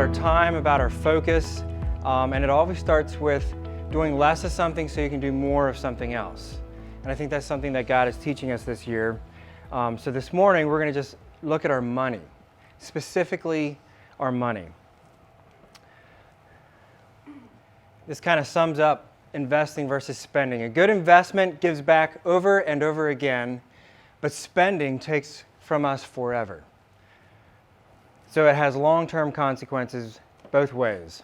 our time, about our focus, and it always starts with doing less of something so you can do more of something else. And I think that's something that God is teaching us this year. So this morning we're going to just look at our money, specifically our money. This kind of sums up investing versus spending. A good investment gives back over and over again, but spending takes from us forever. So it has long-term consequences both ways.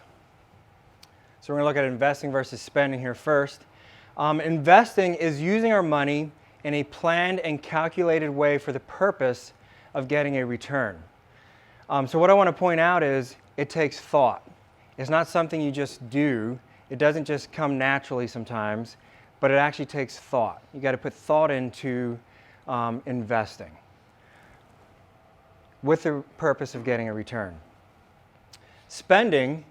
So we're going to look at investing versus spending here first. Investing is using our money in a planned and calculated way for the purpose of getting a return. So what I want to point out is it takes thought. It's not something you just do. It doesn't just come naturally sometimes, but it actually takes thought. You got to put thought into investing with the purpose of getting a return. Spending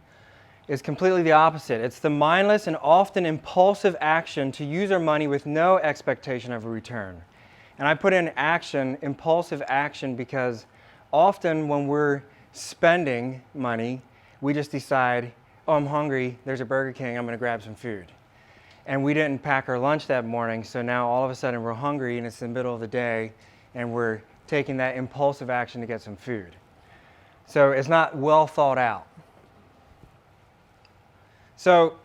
is completely the opposite. It's the mindless and often impulsive action to use our money with no expectation of a return. And I put in action, impulsive action, because often when we're spending money, we just decide, oh, I'm hungry, there's a Burger King, I'm going to grab some food. And we didn't pack our lunch that morning, so now all of a sudden we're hungry and it's the middle of the day and we're taking that impulsive action to get some food. So it's not well thought out. So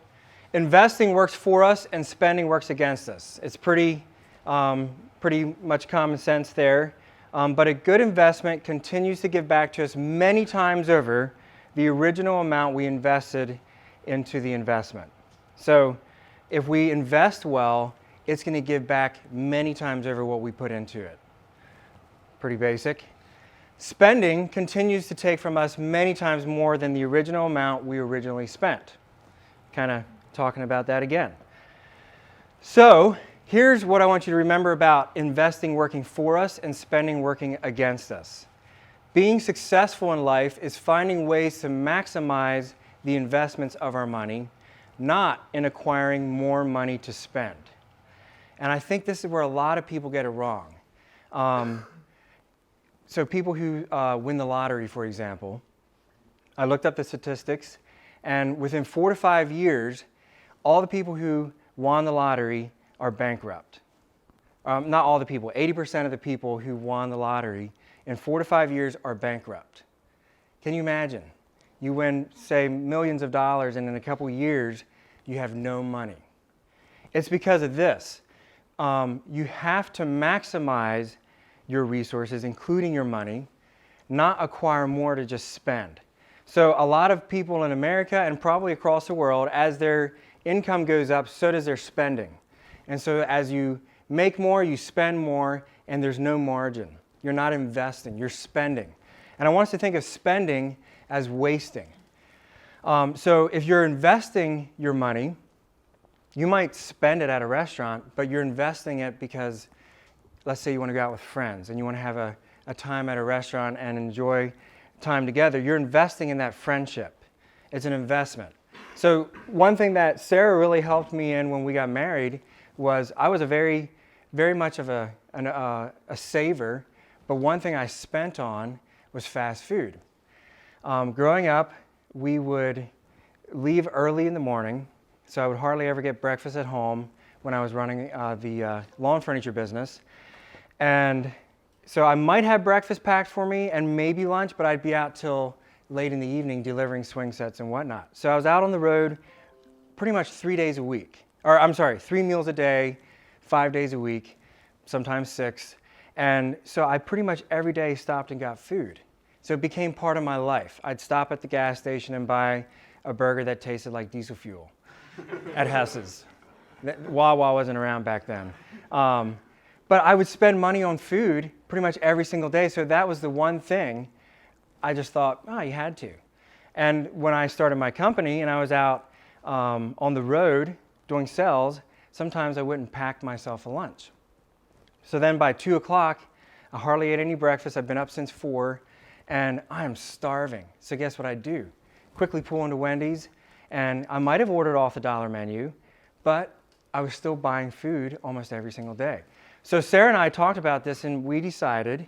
investing works for us and spending works against us. It's pretty much common sense there. But a good investment continues to give back to us many times over the original amount we invested into the investment. So if we invest well, it's going to give back many times over what we put into it. Pretty basic. Spending continues to take from us many times more than the original amount we originally spent. Kind of talking about that again. So here's what I want you to remember about investing working for us and spending working against us. Being successful in life is finding ways to maximize the investments of our money, not in acquiring more money to spend. And I think this is where a lot of people get it wrong. So people who win the lottery, for example, I looked up the statistics, and within 4 to 5 years, all the people who won the lottery are bankrupt. Not all the people, 80% of the people who won the lottery in 4 to 5 years are bankrupt. Can you imagine? You win, say, millions of dollars, and in a couple years, you have no money. It's because of this. You have to maximize your resources, including your money, not acquire more to just spend. So a lot of people in America and probably across the world, as their income goes up, so does their spending. And so as you make more, you spend more, and there's no margin. You're not investing, you're spending. And I want us to think of spending as wasting. So if you're investing your money, you might spend it at a restaurant, but you're investing it because, let's say you want to go out with friends and you want to have a time at a restaurant and enjoy time together. You're investing in that friendship. It's an investment. So one thing that Sarah really helped me in when we got married was I was a very much of a saver, but one thing I spent on was fast food. Growing up, we would leave early in the morning, so I would hardly ever get breakfast at home when I was running the lawn furniture business. And so I might have breakfast packed for me and maybe lunch, but I'd be out till late in the evening delivering swing sets and whatnot. So I was out on the road pretty much 3 days a week. Or I'm sorry, 3 meals a day, 5 days a week, sometimes 6. And so I pretty much every day stopped and got food. So it became part of my life. I'd stop at the gas station and buy a burger that tasted like diesel fuel at Hess's. Wawa wasn't around back then. But I would spend money on food pretty much every single day. So that was the one thing I just thought, oh, you had to. And when I started my company and I was out on the road doing sales, sometimes I wouldn't pack myself a lunch. So then by 2 o'clock, I hardly ate any breakfast. I've been up since 4, and I am starving. So guess what I do? Quickly pull into Wendy's, and I might have ordered off the dollar menu, but I was still buying food almost every single day. So Sarah and I talked about this, and we decided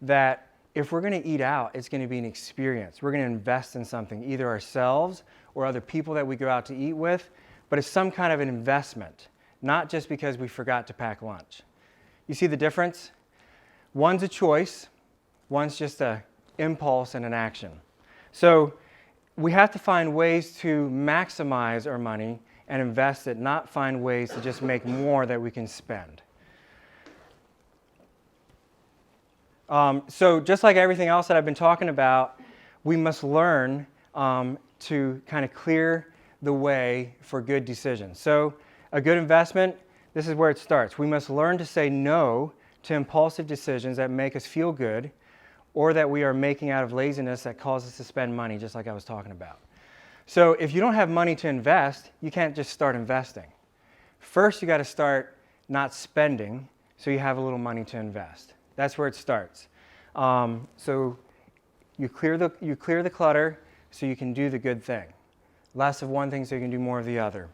that if we're going to eat out, it's going to be an experience. We're going to invest in something, either ourselves or other people that we go out to eat with, but it's some kind of an investment, not just because we forgot to pack lunch. You see the difference? One's a choice, one's just an impulse and an action. So we have to find ways to maximize our money and invest it, not find ways to just make more that we can spend. So just like everything else that I've been talking about, we must learn to kind of clear the way for good decisions. So a good investment, this is where it starts. We must learn to say no to impulsive decisions that make us feel good or that we are making out of laziness that cause us to spend money, just like I was talking about. So if you don't have money to invest, you can't just start investing. First, you got to start not spending so you have a little money to invest. That's where it starts. So you clear the clutter so you can do the good thing. Less of one thing so you can do more of the other.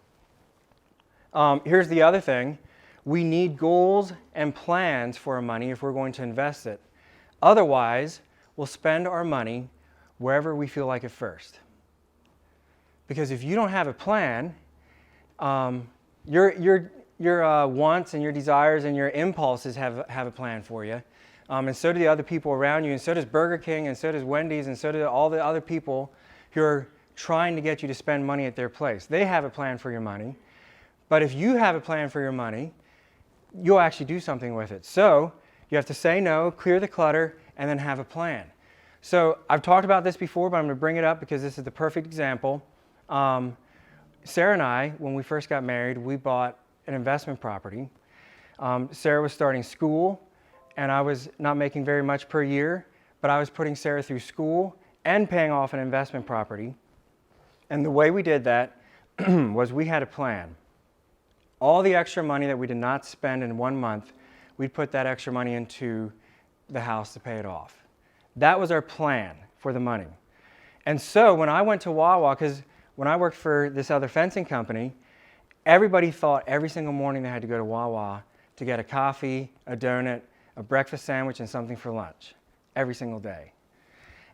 Here's the other thing. We need goals and plans for our money if we're going to invest it. Otherwise, we'll spend our money wherever we feel like it first. Because if you don't have a plan, your wants and your desires and your impulses have a plan for you. And so do the other people around you, and so does Burger King, and so does Wendy's, and so do all the other people who are trying to get you to spend money at their place. They have a plan for your money. But if you have a plan for your money, you'll actually do something with it. So you have to say no, clear the clutter, and then have a plan. So I've talked about this before, but I'm going to bring it up because this is the perfect example. Sarah and I, when we first got married, we bought an investment property. Sarah was starting school, and I was not making very much per year, but I was putting Sarah through school and paying off an investment property. And the way we did that was we had a plan. All the extra money that we did not spend in 1 month, we'd put that extra money into the house to pay it off. That was our plan for the money. And so when I went to Wawa, because when I worked for this other fencing company, everybody thought every single morning they had to go to Wawa to get a coffee, a donut, a breakfast sandwich, and something for lunch every single day.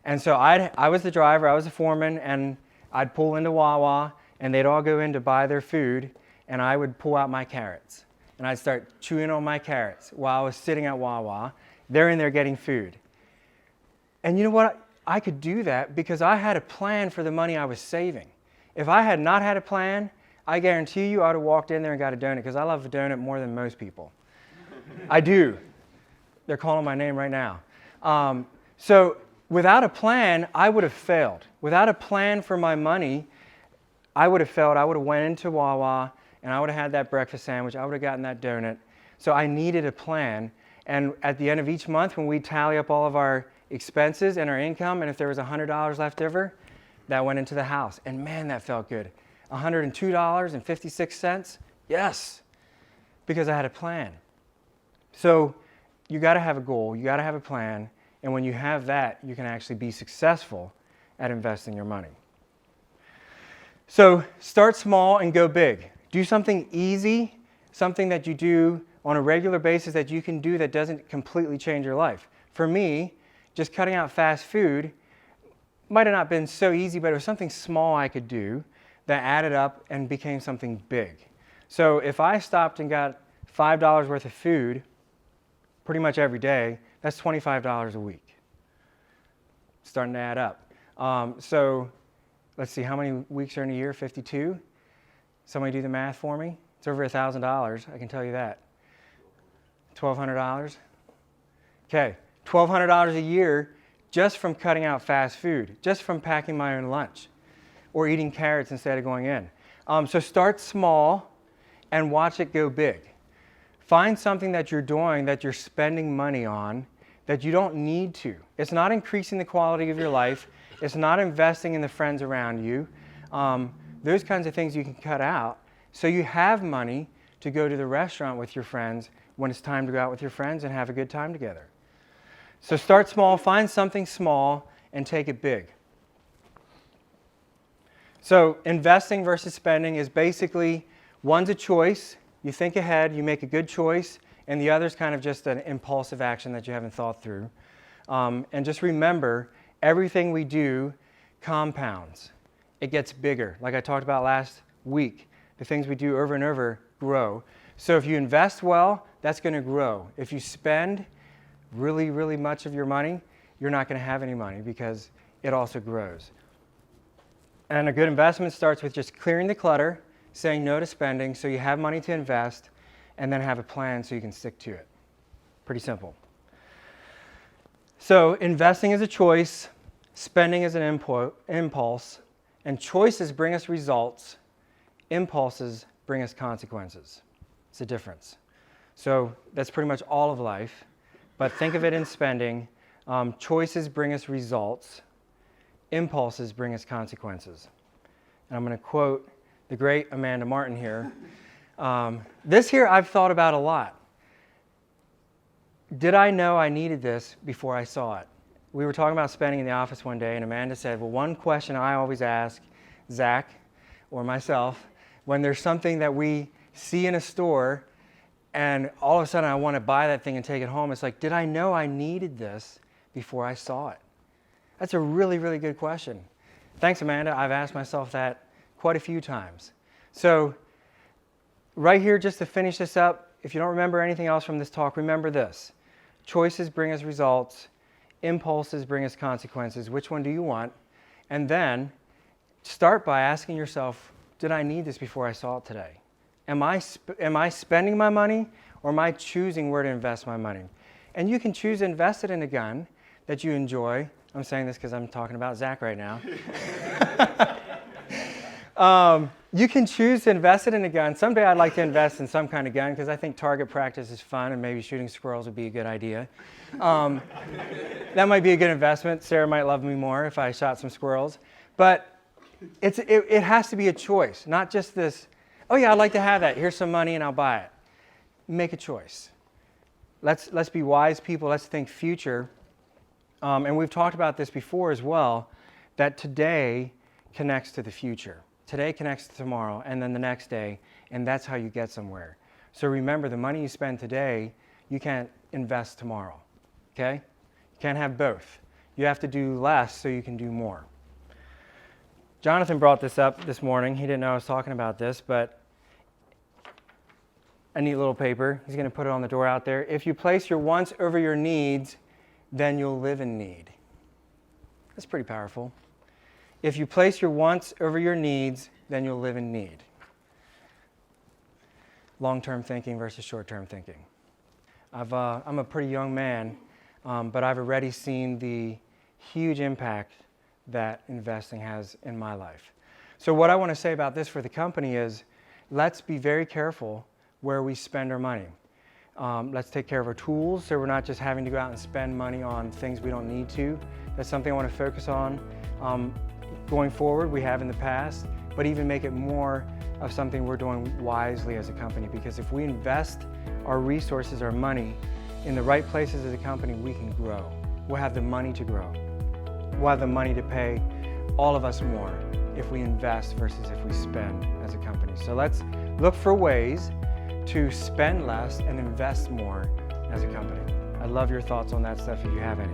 And so I was the driver, I was the foreman, and I'd pull into Wawa, and they'd all go in to buy their food, and I would pull out my carrots. And I'd start chewing on my carrots while I was sitting at Wawa. They're in there getting food. And you know what? I could do that because I had a plan for the money I was saving. If I had not had a plan, I guarantee you I would have walked in there and got a donut because I love a donut more than most people. I do. They're calling my name right now. So without a plan, I would have failed. Without a plan for my money, I would have failed. I would have went into Wawa and I would have had that breakfast sandwich. I would have gotten that donut. So I needed a plan. And at the end of each month, when we tally up all of our expenses and our income, and if there was $100 left over, that went into the house. And man, that felt good. $102.56? Yes, because I had a plan. So you got to have a goal, you got to have a plan, and when you have that, you can actually be successful at investing your money. So start small and go big. Do something easy, something that you do on a regular basis that you can do that doesn't completely change your life. For me, just cutting out fast food might have not been so easy, but it was something small I could do that added up and became something big. So if I stopped and got $5 worth of food pretty much every day, that's $25 a week. It's starting to add up. So let's see, how many weeks are in a year? 52? Somebody do the math for me? It's over $1,000, I can tell you that. $1,200? Okay, $1,200 a year just from cutting out fast food, just from packing my own lunch or eating carrots instead of going in. So start small and watch it go big. Find something that you're doing that you're spending money on that you don't need to. It's not increasing the quality of your life. It's not investing in the friends around you. Those kinds of things you can cut out so you have money to go to the restaurant with your friends when it's time to go out with your friends and have a good time together. So start small, find something small, and take it big. So investing versus spending is basically, one's a choice. You think ahead, you make a good choice, and the other's kind of just an impulsive action that you haven't thought through. And just remember, everything we do compounds. It gets bigger. Like I talked about last week, the things we do over and over grow. So if you invest well, that's going to grow. If you spend really, really much of your money, you're not going to have any money because it also grows. And a good investment starts with just clearing the clutter, saying no to spending so you have money to invest, and then have a plan so you can stick to it. Pretty simple. So investing is a choice, spending is an impulse, and choices bring us results, impulses bring us consequences. It's a difference. So that's pretty much all of life, but think of it in spending. Choices bring us results, impulses bring us consequences. And I'm going to quote the great Amanda Martin here. This here I've thought about a lot. Did I know I needed this before I saw it? We were talking about spending in the office one day, and Amanda said, well, one question I always ask Zach or myself when there's something that we see in a store and all of a sudden I want to buy that thing and take it home, it's like, did I know I needed this before I saw it? That's a really, really good question. Thanks, Amanda. I've asked myself that quite a few times. So right here, just to finish this up, if you don't remember anything else from this talk, remember this. Choices bring us results. Impulses bring us consequences. Which one do you want? And then start by asking yourself, did I need this before I saw it today? Am I spending my money, or am I choosing where to invest my money? And you can choose to invest it in a gun that you enjoy. I'm saying this because I'm talking about Zach right now. You can choose to invest it in a gun. Someday I'd like to invest in some kind of gun because I think target practice is fun and maybe shooting squirrels would be a good idea. That might be a good investment. Sarah might love me more if I shot some squirrels. But it has to be a choice, not just this, oh yeah, I'd like to have that. Here's some money and I'll buy it. Make a choice. Let's be wise people. Let's think future. And we've talked about this before as well, that today connects to the future. Today connects to tomorrow, and then the next day, and that's how you get somewhere. So remember, the money you spend today, you can't invest tomorrow, okay? You can't have both. You have to do less so you can do more. Jonathan brought this up this morning. He didn't know I was talking about this, but a neat little paper. He's going to put it on the door out there. If you place your wants over your needs, then you'll live in need. That's pretty powerful. If you place your wants over your needs, then you'll live in need. Long-term thinking versus short-term thinking. I'm a pretty young man, but I've already seen the huge impact that investing has in my life. So what I want to say about this for the company is, let's be very careful where we spend our money. Let's take care of our tools so we're not just having to go out and spend money on things we don't need to. That's something I want to focus on going forward. We have in the past, but even make it more of something we're doing wisely as a company, because if we invest our resources, our money, in the right places as a company, we can grow. We'll have the money to grow. We'll have the money to pay all of us more if we invest versus if we spend as a company. So let's look for ways to spend less and invest more as a company. I'd love your thoughts on that stuff if you have any.